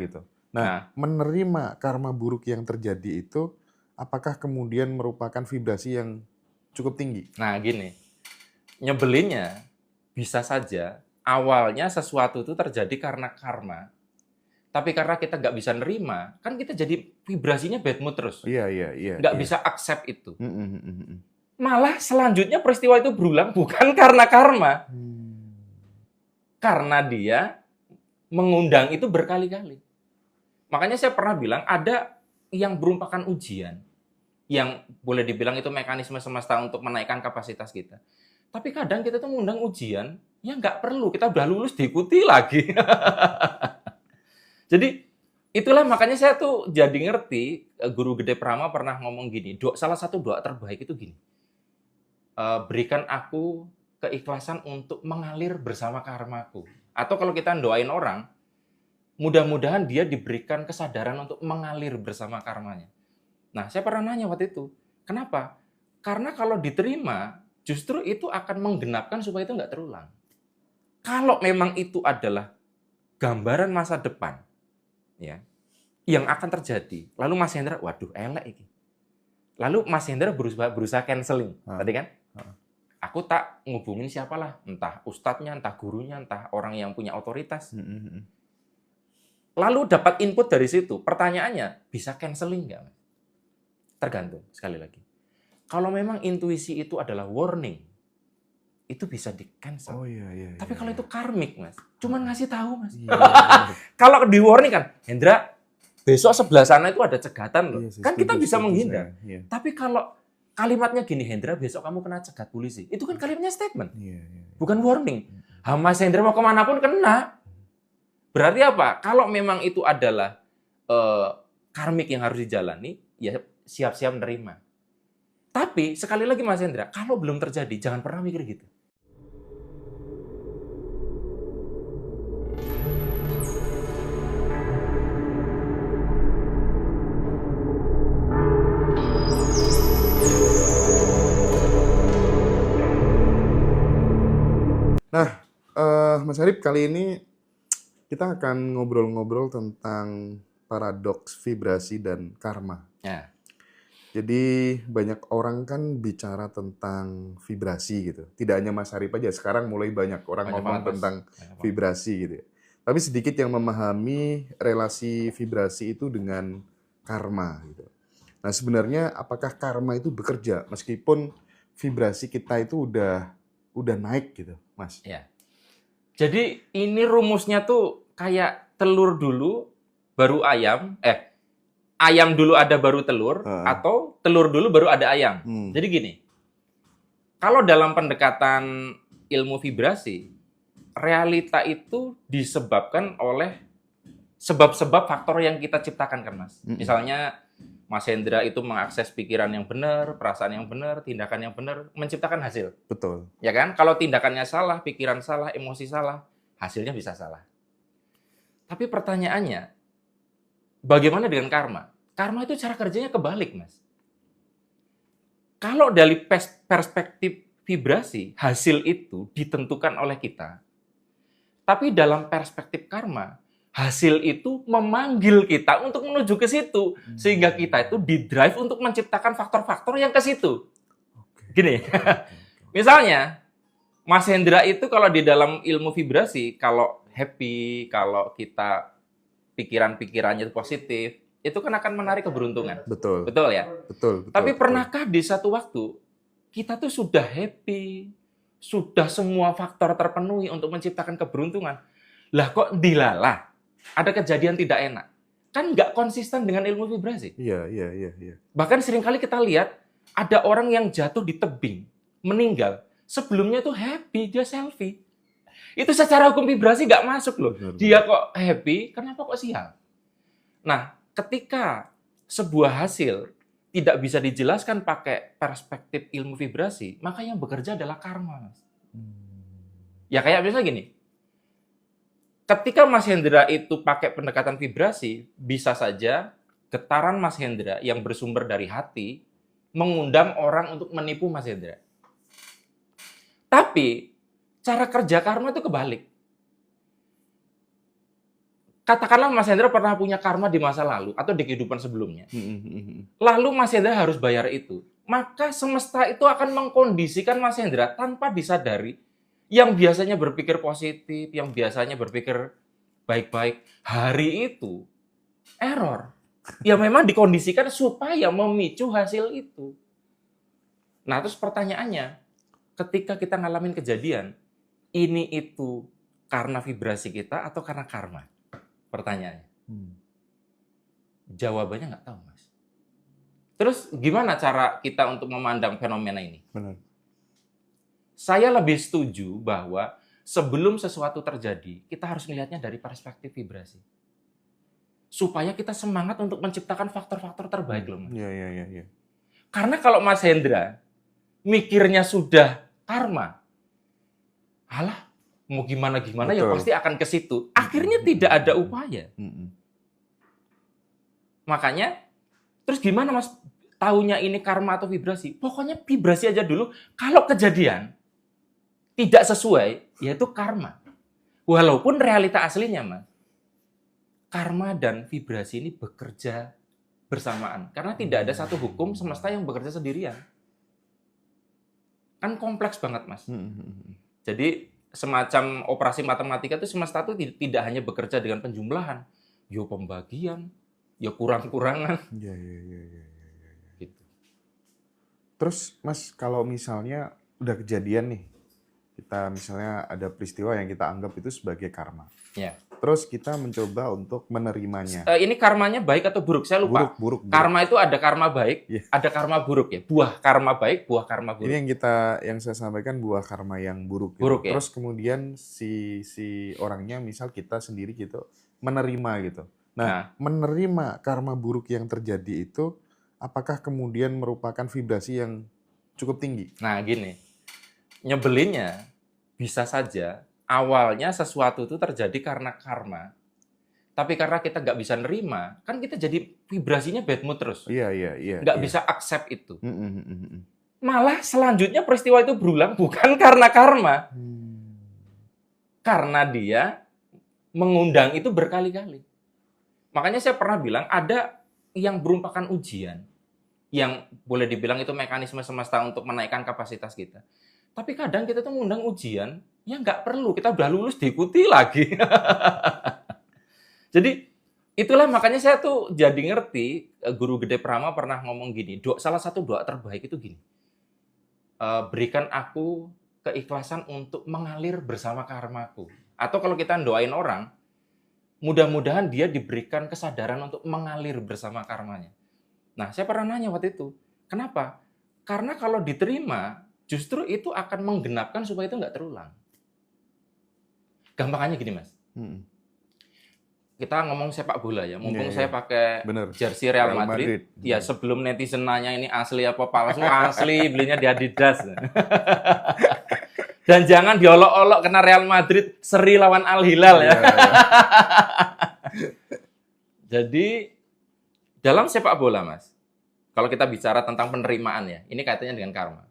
gitu. Nah, menerima karma buruk yang terjadi itu, apakah kemudian merupakan vibrasi yang cukup tinggi? Nah, gini, nyebelinnya bisa saja awalnya sesuatu itu terjadi karena karma, tapi karena kita nggak bisa nerima, kan kita jadi vibrasinya bad mood terus. Iya. Nggak bisa accept itu. Mm. Malah selanjutnya peristiwa itu berulang bukan karena karma, karena dia mengundang itu berkali-kali. Makanya saya pernah bilang ada yang merupakan ujian, yang boleh dibilang itu mekanisme semesta untuk menaikkan kapasitas kita. Tapi kadang kita tuh mengundang ujian yang nggak perlu, kita udah lulus diikuti lagi. Jadi itulah makanya saya tuh jadi ngerti, Guru Gede Prama pernah ngomong gini, salah satu doa terbaik itu gini, berikan aku keikhlasan untuk mengalir bersama karmaku. Atau kalau kita doain orang, mudah-mudahan dia diberikan kesadaran untuk mengalir bersama karmanya. Nah, saya pernah nanya waktu itu, kenapa? Karena kalau diterima, justru itu akan menggenapkan supaya itu nggak terulang. Kalau memang itu adalah gambaran masa depan, ya, yang akan terjadi. Lalu Mas Hendra, waduh, elek ini. Lalu Mas Hendra berusaha canceling, tadi kan? Aku tak ngubungin siapalah, entah ustadznya, entah gurunya, entah orang yang punya otoritas. Lalu dapat input dari situ. Pertanyaannya, bisa canceling nggak? Tergantung, sekali lagi. Kalau memang intuisi itu adalah warning, itu bisa di-cancel. Tapi kalau itu karmik, Mas, cuman ngasih tahu, Mas. Kalau di-warning kan, Hendra, besok sebelah sana itu ada cegatan loh. Kan kita bisa menghindar. Tapi kalau kalimatnya gini, Hendra, besok kamu kena cegat polisi. Itu kan kalimatnya statement. Bukan warning. Mas Hendra mau kemana pun kena. Berarti apa? Kalau memang itu adalah karmik yang harus dijalani, ya siap-siap menerima. Tapi sekali lagi Mas Hendra, kalau belum terjadi, jangan pernah mikir gitu. Nah, Mas Arif, kali ini kita akan ngobrol-ngobrol tentang paradoks vibrasi dan karma. Ya. Jadi banyak orang kan bicara tentang vibrasi gitu. Tidak hanya Mas Arif aja, sekarang mulai banyak orang ngomong tentang vibrasi gitu. Tapi sedikit yang memahami relasi vibrasi itu dengan karma gitu. Nah, sebenarnya apakah karma itu bekerja meskipun vibrasi kita itu udah naik gitu, Mas? Ya. Jadi ini rumusnya tuh kayak telur dulu baru ayam, ayam dulu ada baru telur, atau telur dulu baru ada ayam. Jadi gini, kalau dalam pendekatan ilmu vibrasi, realita itu disebabkan oleh sebab-sebab faktor yang kita ciptakan kan, Mas. Misalnya Mas Hendra itu mengakses pikiran yang benar, perasaan yang benar, tindakan yang benar, menciptakan hasil. Betul. Ya kan? Kalau tindakannya salah, pikiran salah, emosi salah, hasilnya bisa salah. Tapi pertanyaannya, bagaimana dengan karma? Karma itu cara kerjanya kebalik, Mas. Kalau dari perspektif vibrasi, hasil itu ditentukan oleh kita. Tapi dalam perspektif karma, hasil itu memanggil kita untuk menuju ke situ. Sehingga kita itu didrive untuk menciptakan faktor-faktor yang ke situ. Gini, misalnya, Mas Hendra itu kalau di dalam ilmu vibrasi, kalau happy, kalau kita pikiran-pikirannya positif, itu kan akan menarik keberuntungan. Betul. Betul ya? Betul. Tapi pernahkah di satu waktu, kita tuh sudah happy, sudah semua faktor terpenuhi untuk menciptakan keberuntungan. Lah kok dilalah? Ada kejadian tidak enak. Kan nggak konsisten dengan ilmu vibrasi. Iya. Bahkan seringkali kita lihat, ada orang yang jatuh di tebing, meninggal. Sebelumnya tuh happy, dia selfie. Itu secara hukum vibrasi nggak masuk loh. Dia kok happy, kenapa kok sial? Nah, ketika sebuah hasil tidak bisa dijelaskan pakai perspektif ilmu vibrasi, maka yang bekerja adalah karma. Ya kayak misalnya gini, ketika Mas Hendra itu pakai pendekatan vibrasi, bisa saja getaran Mas Hendra yang bersumber dari hati mengundang orang untuk menipu Mas Hendra. Tapi cara kerja karma itu kebalik. katakanlah Mas Hendra pernah punya karma di masa lalu atau di kehidupan sebelumnya. Lalu Mas Hendra harus bayar itu. Maka semesta itu akan mengkondisikan Mas Hendra tanpa disadari. Yang biasanya berpikir positif, yang biasanya berpikir baik-baik, hari itu error. Ya memang dikondisikan supaya memicu hasil itu. Nah, terus pertanyaannya, ketika kita ngalamin kejadian, ini itu karena vibrasi kita atau karena karma? Pertanyaannya. Jawabannya nggak tahu, Mas. Terus gimana cara kita untuk memandang fenomena ini? Benar. Saya lebih setuju bahwa sebelum sesuatu terjadi, kita harus melihatnya dari perspektif vibrasi. Supaya kita semangat untuk menciptakan faktor-faktor terbaik loh, Mas. Iya. Karena kalau Mas Hendra mikirnya sudah karma, alah, mau gimana-gimana ya pasti akan ke situ. Akhirnya tidak ada upaya. Makanya, terus gimana Mas taunya ini karma atau vibrasi? Pokoknya vibrasi aja dulu. Kalau kejadian tidak sesuai, yaitu karma. Walaupun realita aslinya, Mas, karma dan vibrasi ini bekerja bersamaan. Karena tidak ada satu hukum semesta yang bekerja sendirian. Kan kompleks banget, Mas. Jadi, semacam operasi matematika itu semesta itu tidak hanya bekerja dengan penjumlahan, yo pembagian, yo kurang-kurangan. Iya. Gitu. Terus, Mas, kalau misalnya udah kejadian nih, kita misalnya ada peristiwa yang kita anggap itu sebagai karma. Ya. Terus kita mencoba untuk menerimanya. Ini karmanya baik atau buruk? Saya lupa. Buruk. Karma itu ada karma baik, ada karma buruk ya. Buah karma baik, buah karma buruk. Ini yang saya sampaikan buah karma yang buruk. Buruk ya. Terus kemudian si orangnya, misal kita sendiri gitu, menerima gitu. Nah, menerima karma buruk yang terjadi itu, apakah kemudian merupakan vibrasi yang cukup tinggi? Nah, gini. Nyebelinnya bisa saja awalnya sesuatu itu terjadi karena karma. Tapi karena kita nggak bisa nerima, kan kita jadi vibrasinya bad mood terus. Iya. Nggak bisa accept itu. Malah selanjutnya peristiwa itu berulang bukan karena karma. Karena dia mengundang itu berkali-kali. Makanya saya pernah bilang ada yang merupakan ujian. Yang boleh dibilang itu mekanisme semesta untuk menaikkan kapasitas kita. Tapi kadang kita tuh mengundang ujian yang nggak perlu. Kita udah lulus diikuti lagi. Jadi itulah makanya saya tuh jadi ngerti, Guru Gede Prama pernah ngomong gini, salah satu doa terbaik itu gini, berikan aku keikhlasan untuk mengalir bersama karmaku. Atau kalau kita doain orang, mudah-mudahan dia diberikan kesadaran untuk mengalir bersama karmanya. Nah, saya pernah nanya waktu itu, kenapa? Karena kalau diterima, justru itu akan menggenapkan supaya itu nggak terulang. Gampangannya gini, Mas. Kita ngomong sepak bola ya. Mumpung saya pakai jersey Real Madrid. Ya, sebelum netizen nanya ini asli apa palsu, asli, belinya di Adidas. Dan jangan diolok-olok kena Real Madrid seri lawan Al Hilal ya. Jadi, dalam sepak bola, Mas, kalau kita bicara tentang penerimaan ya, ini kaitannya dengan karma.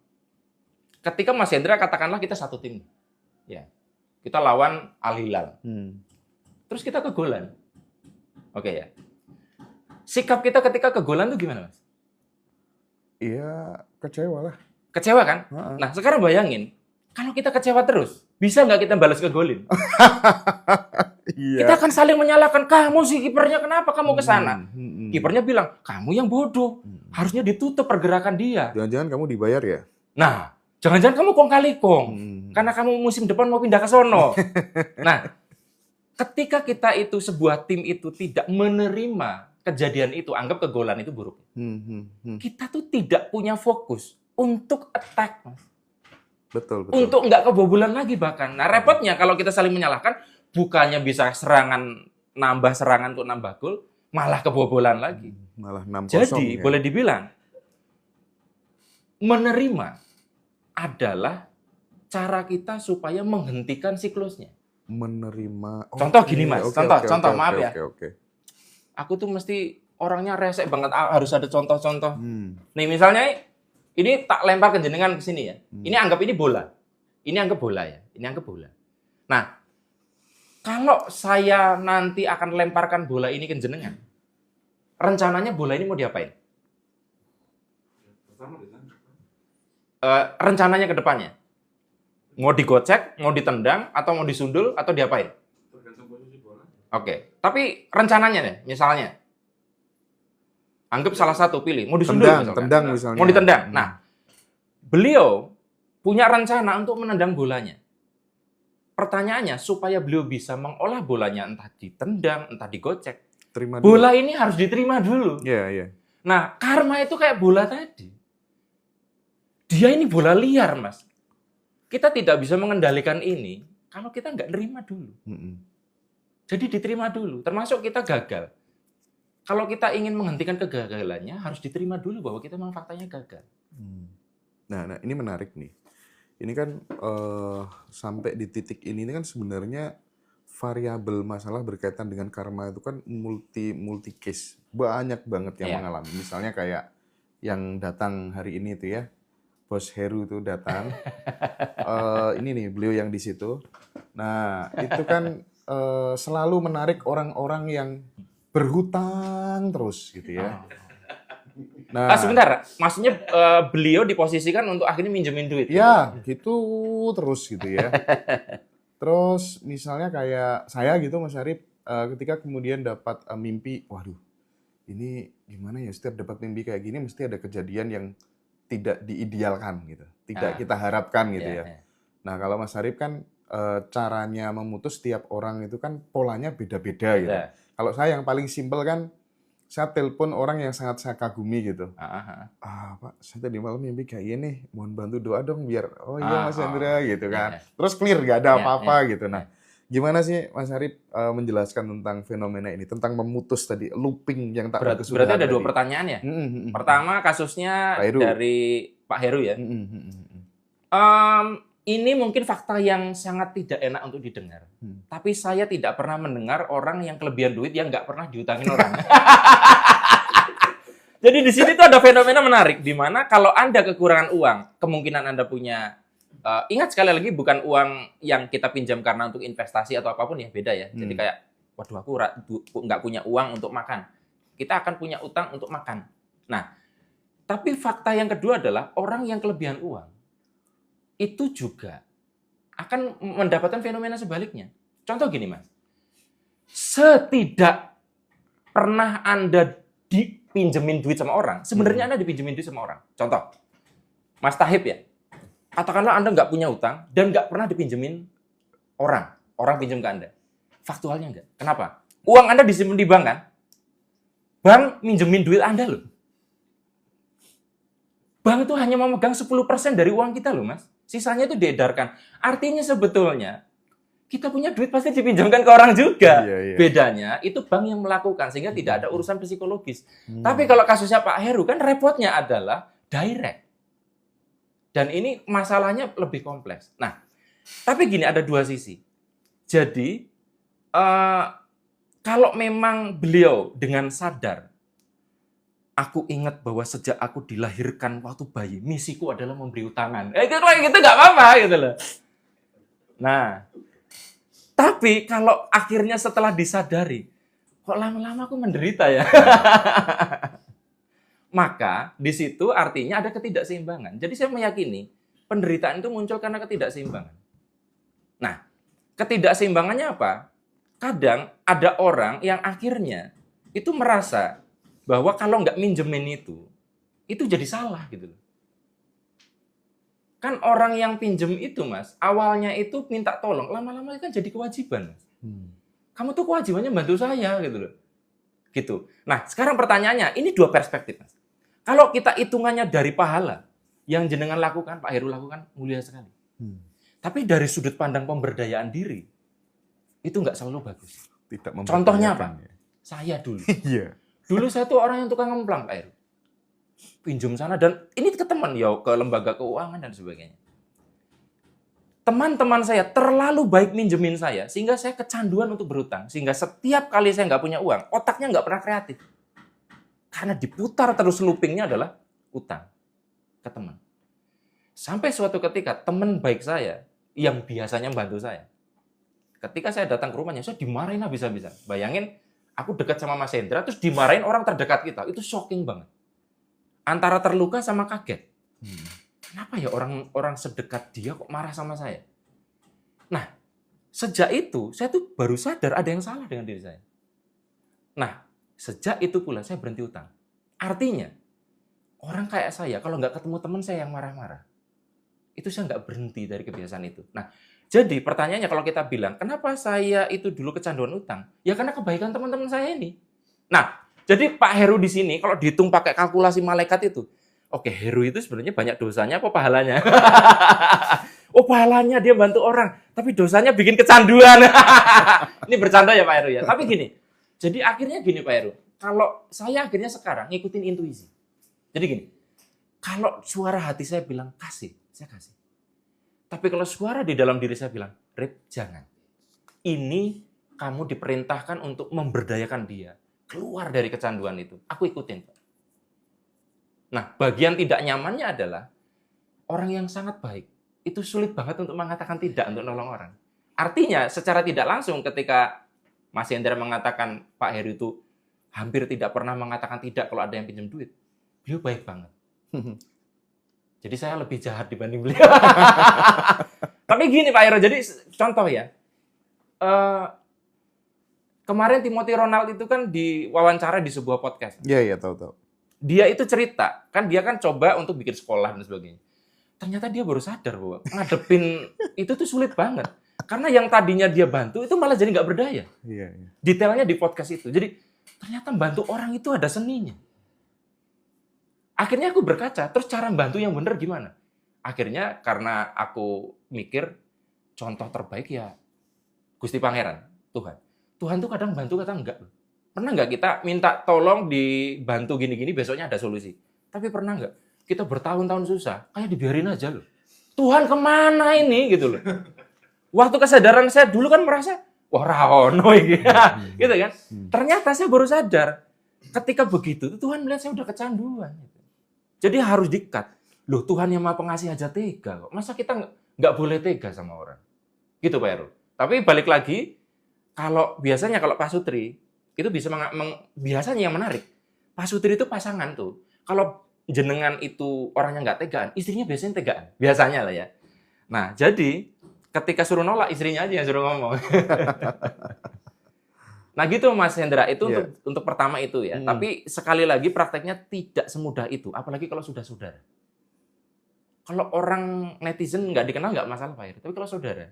Ketika Mas Hendra katakanlah kita satu tim, ya, kita lawan Al Hilal, terus kita kegolan, oke ya. Sikap kita ketika kegolan itu gimana, Mas? Iya, kecewa lah. Kecewa kan? Nah, sekarang bayangin, kalau kita kecewa terus, bisa nggak kita balas kegolin? Kita akan saling menyalahkan, kamu sih kipernya, kenapa kamu ke sana? Kipernya bilang, kamu yang bodoh, harusnya ditutup pergerakan dia. Jangan-jangan kamu dibayar ya? Nah, jangan-jangan kamu kong kali kong, karena kamu musim depan mau pindah ke sono. Nah, ketika kita itu, sebuah tim itu tidak menerima kejadian itu, anggap kegolan itu buruk. Kita tuh tidak punya fokus untuk attack, Mas. Betul. Untuk nggak kebobolan lagi bahkan. Nah, repotnya kalau kita saling menyalahkan, bukannya bisa nambah serangan untuk nambah gol, malah kebobolan lagi. Malah 6-0. Jadi, boleh dibilang, menerima adalah cara kita supaya menghentikan siklusnya. Menerima. Contoh gini, Mas. Contoh, maaf ya. Oke. Aku tuh mesti orangnya resek banget, harus ada contoh-contoh. Nih, misalnya ini tak lempar ke jenengan ke sini ya. Ini anggap ini bola. Ini anggap bola ya. Ini anggap bola. Nah, Kalau saya nanti akan lemparkan bola ini ke jenengan, rencananya bola ini mau diapain? Rencananya ke depannya? Mau digocek, mau ditendang, atau mau disundul, atau diapain? Oke, tapi rencananya nih, misalnya, anggap salah satu pilih, mau disundul tendang misalnya. Mau ditendang. Nah, beliau punya rencana untuk menendang bolanya. Pertanyaannya, supaya beliau bisa mengolah bolanya, entah ditendang, entah digocek, Terima dulu. bola ini harus diterima dulu. Iya. Nah, karma itu kayak bola tadi. Dia ini bola liar, Mas. Kita tidak bisa mengendalikan ini kalau kita nggak nerima dulu. Jadi diterima dulu, termasuk kita gagal. Kalau kita ingin menghentikan kegagalannya, harus diterima dulu bahwa kita memang faktanya gagal. Nah, ini menarik nih. Ini kan sampai di titik ini kan sebenarnya variabel masalah berkaitan dengan karma itu kan multi case. Banyak banget yang mengalami. Misalnya kayak yang datang hari ini itu ya, Bos Heru itu datang. Ini nih, beliau yang di situ. Nah, itu kan selalu menarik orang-orang yang berhutang terus gitu ya. Nah, sebentar, maksudnya beliau diposisikan untuk akhirnya minjemin duit. Ya, gitu terus gitu ya. Terus misalnya kayak saya gitu Mas Arif, ketika kemudian dapat mimpi, waduh, ini gimana ya, setiap dapat mimpi kayak gini mesti ada kejadian yang tidak diidealkan gitu, tidak kita harapkan gitu ya. Nah, kalau Mas Arif kan caranya memutus setiap orang itu kan polanya beda-beda gitu. Kalau saya yang paling simpel kan, saya telepon orang yang sangat saya kagumi gitu. Pak, saya tadi malam mimpi kayak gini, mohon bantu doa dong biar, oh iya Mas Hendra gitu kan. Terus clear, gak ada apa-apa gitu. Nah, gimana sih Mas Arif menjelaskan tentang fenomena ini, tentang memutus tadi, looping yang tak berkesudahan. Berarti ada dua pertanyaan ya? Pertama kasusnya dari Pak Heru ya. Ini mungkin fakta yang sangat tidak enak untuk didengar. Tapi saya tidak pernah mendengar orang yang kelebihan duit yang nggak pernah diutangin orang. Jadi di sini tuh ada fenomena menarik, di mana kalau Anda kekurangan uang, kemungkinan Anda punya, ingat sekali lagi bukan uang yang kita pinjam karena untuk investasi atau apapun ya, beda ya. Jadi kayak, waduh aku nggak punya uang untuk makan. Kita akan punya utang untuk makan. Nah, tapi fakta yang kedua adalah orang yang kelebihan uang, itu juga akan mendapatkan fenomena sebaliknya. Contoh gini, Mas. Setidak pernah Anda dipinjemin duit sama orang, sebenarnya Anda dipinjemin duit sama orang. Contoh, Mas Tahib ya. Katakanlah Anda nggak punya utang dan nggak pernah dipinjemin orang. Orang pinjam ke Anda. Faktualnya enggak. Kenapa? Uang Anda disimpan di bank kan? Bank minjemin duit Anda loh. Bank itu hanya memegang 10% dari uang kita loh, Mas. Sisanya itu diedarkan. Artinya sebetulnya kita punya duit pasti dipinjamkan ke orang juga. Bedanya itu bank yang melakukan sehingga tidak ada urusan psikologis. Tapi kalau kasusnya Pak Heru kan repotnya adalah direct. Dan ini masalahnya lebih kompleks. Nah, tapi gini, ada dua sisi. Jadi kalau memang beliau dengan sadar, aku ingat bahwa sejak aku dilahirkan waktu bayi, misiku adalah memberi utangan. Gitu nggak apa-apa gitu loh. Nah, tapi kalau akhirnya setelah disadari, kok lama-lama aku menderita ya? Maka di situ artinya ada ketidakseimbangan. Jadi saya meyakini penderitaan itu muncul karena ketidakseimbangan. Nah, ketidakseimbangannya apa? Kadang ada orang yang akhirnya itu merasa bahwa kalau nggak minjemin itu jadi salah gitu loh. Kan orang yang pinjem itu, Mas, awalnya itu minta tolong, lama-lama kan jadi kewajiban, Mas. Kamu tuh kewajibannya bantu saya gitu loh. Gitu. Nah, sekarang pertanyaannya, ini dua perspektif, Mas. Kalau kita hitungannya dari pahala yang jenengan lakukan, Pak Heru lakukan, mulia sekali. Tapi dari sudut pandang pemberdayaan diri, itu nggak selalu bagus. Contohnya apa? Saya dulu. Dulu saya tuh orang yang tukang ngemplang, Pak Heru. Pinjam sana, dan ini ke teman, ya ke lembaga keuangan dan sebagainya. Teman-teman saya terlalu baik minjemin saya, sehingga saya kecanduan untuk berutang. Sehingga setiap kali saya nggak punya uang, otaknya nggak pernah kreatif. Karena diputar terus loopingnya adalah utang ke teman. Sampai suatu ketika, teman baik saya, yang biasanya membantu saya, Ketika saya datang ke rumahnya, saya dimarahin habis-habisan. Bayangin, aku dekat sama Mas Hendra, terus dimarahin orang terdekat kita. Itu shocking banget. Antara terluka sama kaget. Kenapa ya orang sedekat dia kok marah sama saya? Nah, sejak itu, saya tuh baru sadar ada yang salah dengan diri saya. Nah, sejak itu pula saya berhenti utang. Artinya, orang kayak saya, kalau nggak ketemu teman saya yang marah-marah, itu saya nggak berhenti dari kebiasaan itu. Nah, jadi pertanyaannya kalau kita bilang, kenapa saya itu dulu kecanduan utang? Ya karena kebaikan teman-teman saya ini. Nah, jadi Pak Heru di sini, kalau dihitung pakai kalkulasi malaikat itu, oke, Heru itu sebenarnya banyak dosanya apa pahalanya? Oh, pahalanya dia bantu orang, tapi dosanya bikin kecanduan. Ini bercanda ya Pak Heru ya. Tapi gini, jadi akhirnya gini Pak Heru, kalau saya akhirnya sekarang ngikutin intuisi. Jadi gini, kalau suara hati saya bilang kasih, saya kasih. Tapi kalau suara di dalam diri saya bilang, Rip, jangan. Ini kamu diperintahkan untuk memberdayakan dia. Keluar dari kecanduan itu. Aku ikutin. Nah, bagian tidak nyamannya adalah orang yang sangat baik. Itu sulit banget untuk mengatakan tidak untuk nolong orang. Artinya, secara tidak langsung ketika Mas Hendra mengatakan Pak Heru itu hampir tidak pernah mengatakan tidak kalau ada yang pinjam duit. Beliau baik banget. Jadi saya lebih jahat dibanding beliau. Tapi gini Pak Heru, jadi contoh ya. Kemarin Timothy Ronald itu kan diwawancara di sebuah podcast. Iya, tahu. Dia itu cerita, kan dia kan coba untuk bikin sekolah dan sebagainya. Ternyata dia baru sadar bahwa ngadepin itu tuh sulit banget. Karena yang tadinya dia bantu itu malah jadi nggak berdaya. Iya. Detailnya di podcast itu. Jadi ternyata bantu orang itu ada seninya. Akhirnya aku berkaca, terus cara bantu yang benar gimana? Akhirnya karena aku mikir, contoh terbaik ya Gusti Pangeran, Tuhan. Tuhan tuh kadang bantu, kadang enggak. Pernah nggak kita minta tolong dibantu gini-gini, besoknya ada solusi? Tapi pernah nggak kita bertahun-tahun susah, kayak dibiarin aja loh. Tuhan kemana ini? Gitu loh. Waktu kesadaran saya dulu kan merasa, wah rahono gitu kan. Ternyata saya baru sadar, ketika begitu, Tuhan melihat saya udah kecanduan. Jadi harus di-cut. Loh, Tuhan yang Maha Pengasih aja tega kok. Masa kita nggak boleh tega sama orang? Gitu Pak Heru. Tapi balik lagi, biasanya kalau Pak Sutri, itu bisa biasanya yang menarik. Pak Sutri itu pasangan tuh. Kalau jenengan itu orangnya nggak tegaan, istrinya biasanya tegaan. Biasanya lah ya. Nah, jadi ketika suruh nolak, istrinya aja yang suruh ngomong. Nah gitu Mas Hendra, itu untuk pertama itu ya. Tapi sekali lagi prakteknya tidak semudah itu, apalagi kalau sudah saudara. Kalau orang netizen nggak dikenal nggak masalah Pak Heru, tapi kalau saudara.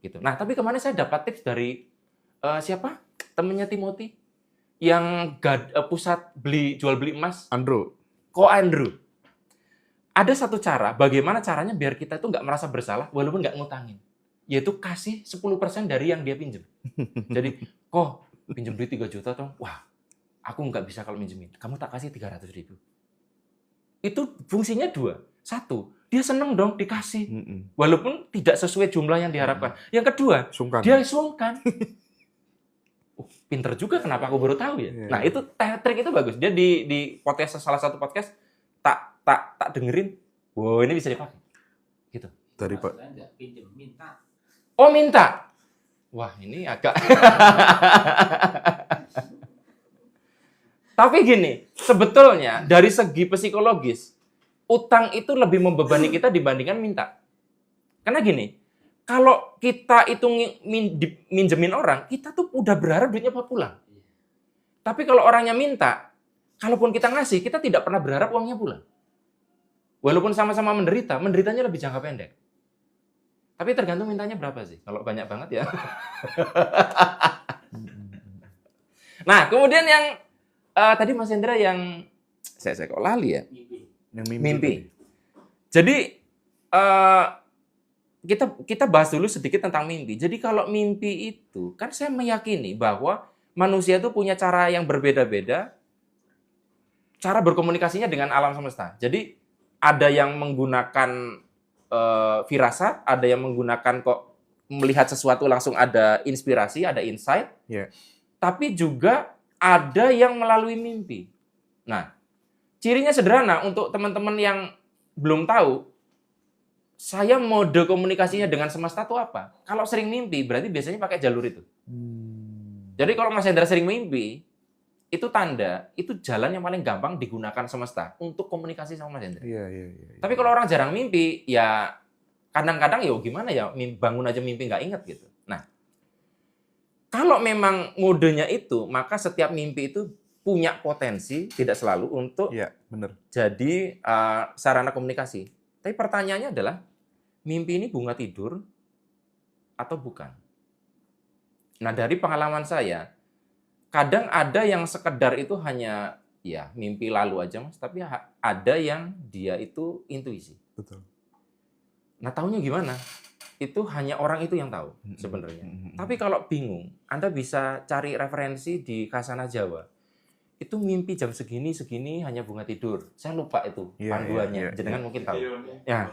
Gitu. Nah tapi kemarin saya dapat tips dari siapa? Temennya Timothy yang pusat jual beli emas. Andrew. Andrew. Ada satu cara, bagaimana caranya biar kita itu nggak merasa bersalah walaupun nggak ngutangin. Yaitu kasih 10% dari yang dia pinjam. Jadi, pinjam duit 3 juta dong. Wah, aku nggak bisa kalau minjemin. Kamu tak kasih 300.000. Itu fungsinya 2. 1, dia seneng dong dikasih. Walaupun tidak sesuai jumlah yang diharapkan. Yang kedua, dia sungkan. Pinter juga, kenapa aku baru tahu ya? Nah, itu trik itu bagus. Dia di podcast, salah satu podcast, tak dengerin. Wow, ini bisa dipakai. Gitu. Dari Pak. Minta. Oh, minta. Wah, ini agak... Tapi gini, sebetulnya dari segi psikologis, utang itu lebih membebani kita dibandingkan minta. Karena gini, kalau kita itu minjemin orang, kita tuh udah berharap duitnya pulang. Tapi kalau orangnya minta, kalaupun kita ngasih, kita tidak pernah berharap uangnya pulang. Walaupun sama-sama menderitanya lebih jangka pendek. Tapi tergantung mintanya berapa sih. Kalau banyak banget ya. Nah, kemudian yang tadi Mas Hendra yang saya kok lali ya. Mimpi. Jadi kita bahas dulu sedikit tentang mimpi. Jadi kalau mimpi itu, kan saya meyakini bahwa manusia itu punya cara yang berbeda-beda, cara berkomunikasinya dengan alam semesta. Jadi ada yang menggunakan firasat, ada yang menggunakan melihat sesuatu langsung ada inspirasi, ada insight. Tapi juga ada yang melalui mimpi. Nah, cirinya sederhana untuk teman-teman yang belum tahu. saya mode komunikasinya dengan semesta itu apa? Kalau sering mimpi, berarti biasanya pakai jalur itu. Jadi kalau Mas Hendra sering mimpi, itu tanda, itu jalan yang paling gampang digunakan semesta untuk komunikasi sama Mas Hendra. Iya. Tapi kalau orang jarang mimpi, ya kadang-kadang ya gimana ya, bangun aja mimpi nggak inget gitu. Nah, kalau memang modenya itu, maka setiap mimpi itu punya potensi, tidak selalu, untuk Iya, benar. jadi sarana komunikasi. Tapi pertanyaannya adalah, mimpi ini bunga tidur atau bukan? Nah, dari pengalaman saya, kadang ada yang sekedar itu hanya ya mimpi lalu aja, Mas, tapi ada yang dia itu intuisi. Betul. Nah, taunya gimana? Itu hanya orang itu yang tahu sebenarnya. Tapi kalau bingung, Anda bisa cari referensi di Kasana Jawa. Itu mimpi jam segini hanya bunga tidur. Saya lupa itu panduannya. Jenengan mungkin tahu. Ya.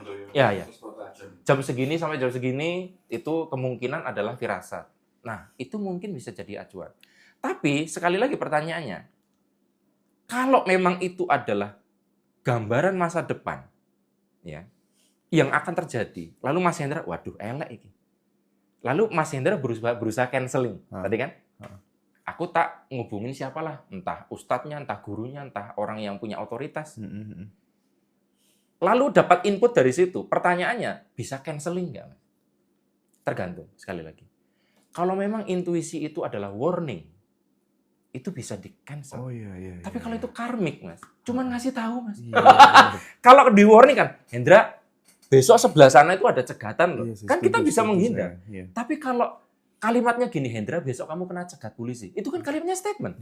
Jam segini sampai jam segini itu kemungkinan adalah firasat. Nah, itu mungkin bisa jadi acuan. Tapi sekali lagi pertanyaannya, kalau memang itu adalah gambaran masa depan, ya, yang akan terjadi, lalu Mas Hendra, waduh, elek ini. Lalu Mas Hendra berusaha canceling, tadi kan? Aku tak ngubungin siapalah, entah ustadznya, entah gurunya, entah orang yang punya otoritas. Lalu dapat input dari situ, pertanyaannya, bisa canceling nggak? Tergantung, sekali lagi. Kalau memang intuisi itu adalah warning, itu bisa di-cancel. Tapi kalau itu karmik, Mas, cuman ngasih tahu, Mas. Kalau di warning kan, Hendra, besok sebelah sana itu ada cegatan loh. Kan kita bisa menghindar. Tapi kalau kalimatnya gini, Hendra, besok kamu kena cegat polisi. Itu kan kalimatnya statement.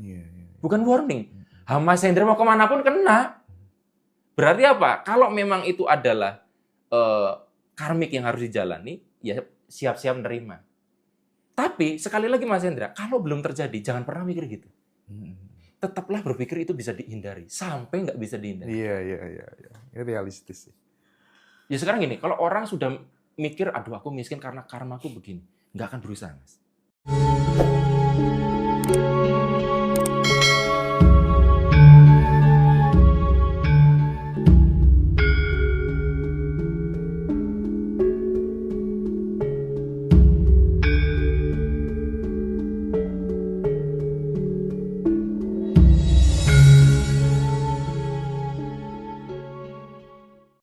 Bukan warning. Mas Hendra mau kemanapun kena. Berarti apa? Kalau memang itu adalah karmik yang harus dijalani, ya siap-siap menerima. Tapi sekali lagi Mas Hendra, kalau belum terjadi, jangan pernah mikir gitu. Tetaplah berpikir itu bisa dihindari. Sampai nggak bisa dihindari. Iya. Ini realistis sih. Ya sekarang gini, kalau orang sudah mikir, aduh aku miskin karena karmaku begini. Nggak akan berusaha, Mas.